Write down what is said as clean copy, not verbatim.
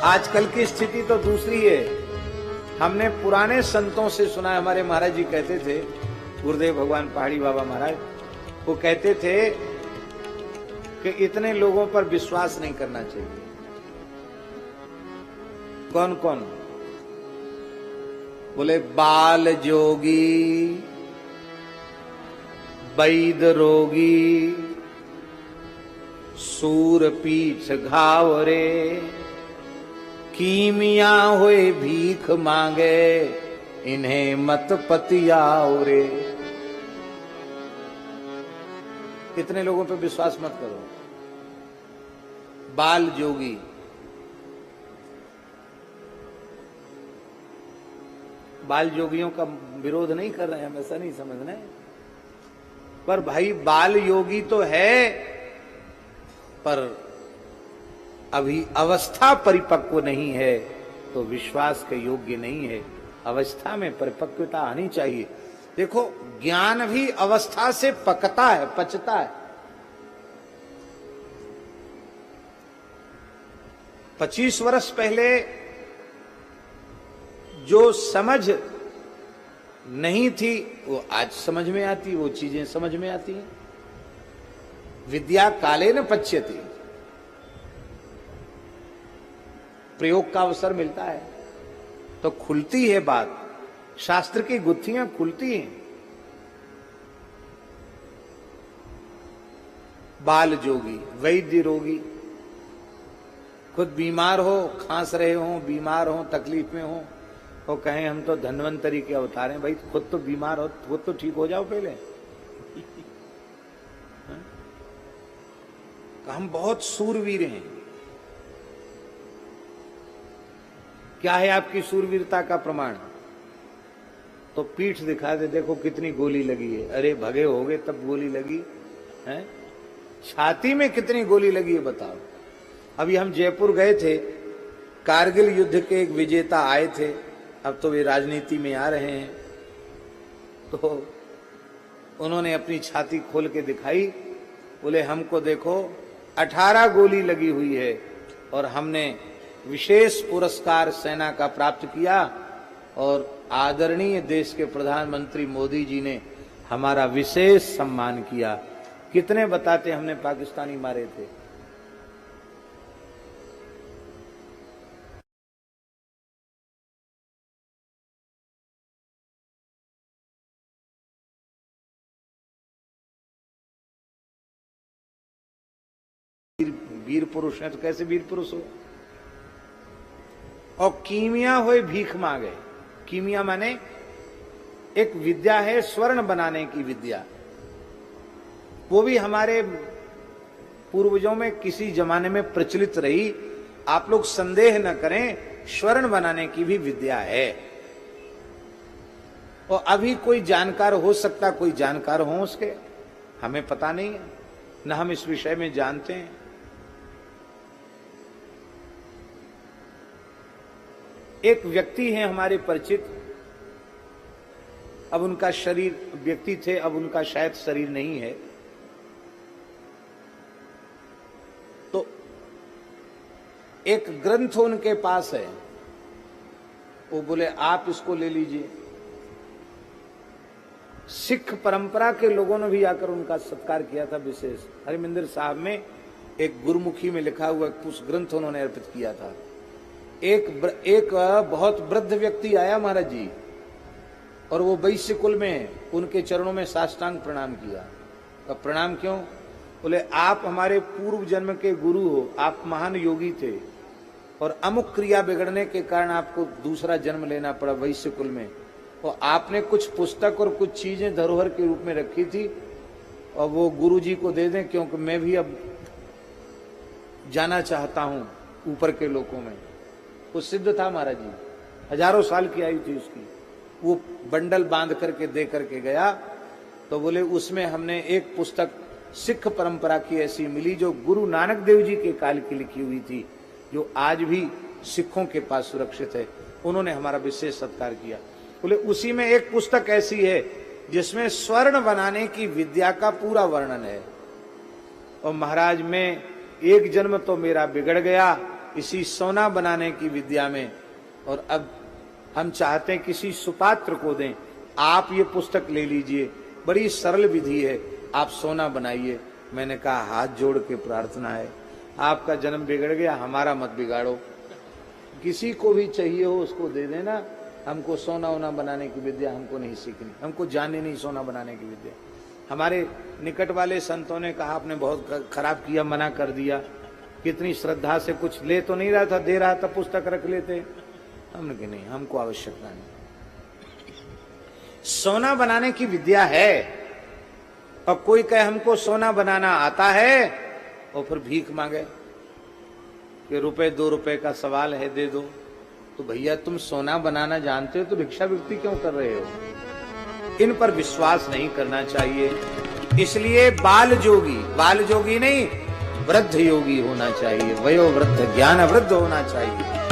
आजकल की स्थिति तो दूसरी है। हमने पुराने संतों से सुना, हमारे महाराज जी कहते थे, गुरुदेव भगवान पहाड़ी बाबा महाराज, वो कहते थे कि इतने लोगों पर विश्वास नहीं करना चाहिए। कौन कौन? बोले बाल जोगी, वैद रोगी, सूर पीछ घावरे, कीमिया हुए भीख मांगे, इन्हें मत पतियाओ रे। इतने लोगों पे विश्वास मत करो। बाल जोगी, बाल जोगियों का विरोध नहीं कर रहे हैं हम, ऐसा नहीं समझना है, पर भाई बाल योगी तो है, पर अभी अवस्था परिपक्व नहीं है तो विश्वास के योग्य नहीं है। अवस्था में परिपक्वता आनी चाहिए। देखो, ज्ञान भी अवस्था से पकता है, पचता है। 25 वर्ष पहले जो समझ नहीं थी वो आज समझ में आती, वो चीजें समझ में आती हैं। विद्या कालेन पच्यति, प्रयोग का अवसर मिलता है तो खुलती है बात, शास्त्र की गुत्थियां खुलती हैं। बाल जोगी, वैद्य रोगी, खुद बीमार हो, खांस रहे हो, बीमार हो, तकलीफ में हो, और कहें हम तो धन्वंतरी के अवतार हैं। भाई खुद तो बीमार हो, खुद तो ठीक हो जाओ पहले। हम बहुत सूरवीर हैं। क्या है आपकी सूरवीरता का प्रमाण? तो पीठ दिखा दे, देखो कितनी गोली लगी है। अरे भगे होगे तब गोली लगी है? छाती में कितनी गोली लगी है बताओ। अभी हम जयपुर गए थे, कारगिल युद्ध के एक विजेता आए थे, अब तो वे राजनीति में आ रहे हैं, तो उन्होंने अपनी छाती खोल के दिखाई, बोले हमको देखो 18 गोली लगी हुई है और हमने विशेष पुरस्कार सेना का प्राप्त किया और आदरणीय देश के प्रधानमंत्री मोदी जी ने हमारा विशेष सम्मान किया। कितने बताते हमने पाकिस्तानी मारे थे? वीर पुरुष है तो कैसे वीर पुरुष हो? और कीमिया हुए भीख मांगे। कीमिया माने एक विद्या है स्वर्ण बनाने की विद्या, वो भी हमारे पूर्वजों में किसी जमाने में प्रचलित रही। आप लोग संदेह न करें, स्वर्ण बनाने की भी विद्या है। और अभी कोई जानकार हो सकता, कोई जानकार हो उसके, हमें पता नहीं है, न हम इस विषय में जानते हैं। एक व्यक्ति हैं हमारे परिचित, अब उनका शरीर, व्यक्ति थे, अब उनका शायद शरीर नहीं है, तो एक ग्रंथ उनके पास है, वो बोले आप इसको ले लीजिए। सिख परंपरा के लोगों ने भी आकर उनका सत्कार किया था विशेष। हरिमंदिर साहब में एक गुरुमुखी में लिखा हुआ कुछ ग्रंथ उन्होंने अर्पित किया था। एक बहुत वृद्ध व्यक्ति आया महाराज जी, और वो वैश्य कुल में उनके चरणों में साष्टांग प्रणाम किया। तो प्रणाम क्यों? बोले आप हमारे पूर्व जन्म के गुरु हो, आप महान योगी थे और अमुक क्रिया बिगड़ने के कारण आपको दूसरा जन्म लेना पड़ा वैश्य कुल में, और आपने कुछ पुस्तक और कुछ चीजें धरोहर के रूप में रखी थी, और वो गुरु जी को दे दें, क्योंकि मैं भी अब जाना चाहता हूं ऊपर के लोकों में। वो सिद्ध था महाराज जी, हजारों साल की आयु थी उसकी। वो बंडल बांध करके दे करके गया, तो बोले उसमें हमने एक पुस्तक सिख परंपरा की ऐसी मिली जो गुरु नानक देव जी के काल की लिखी हुई थी, जो आज भी सिखों के पास सुरक्षित है। उन्होंने हमारा विशेष सत्कार किया। बोले उसी में एक पुस्तक ऐसी है जिसमें स्वर्ण बनाने की विद्या का पूरा वर्णन है। और महाराज में एक जन्म तो मेरा बिगड़ गया, इसी सोना बनाने की विद्या में, और अब हम चाहते हैं किसी सुपात्र को दें, आप ये पुस्तक ले लीजिए, बड़ी सरल विधि है, आप सोना बनाइए। मैंने कहा हाथ जोड़ के प्रार्थना है, आपका जन्म बिगड़ गया, हमारा मत बिगाड़ो। किसी को भी चाहिए हो उसको दे देना। हमको सोना वोना बनाने की विद्या हमको नहीं सीखनी, हमको जाननी नहीं सोना बनाने की विद्या। हमारे निकट वाले संतों ने कहा आपने बहुत खराब किया, मना कर दिया। कितनी श्रद्धा से, कुछ ले तो नहीं रहा था, दे रहा था, पुस्तक रख लेते। हमने कहा नहीं, हमको आवश्यकता नहीं। सोना बनाने की विद्या है, और कोई कहे हमको सोना बनाना आता है और फिर भीख मांगे कि रुपए 2 रुपए का सवाल है, दे दो। तो भैया तुम सोना बनाना जानते हो तो भिक्षावृत्ति क्यों कर रहे हो? इन पर विश्वास नहीं करना चाहिए। इसलिए बाल जोगी नहीं, वृद्ध योगी होना चाहिए, वयो वृद्ध ज्ञान वृद्ध होना चाहिए।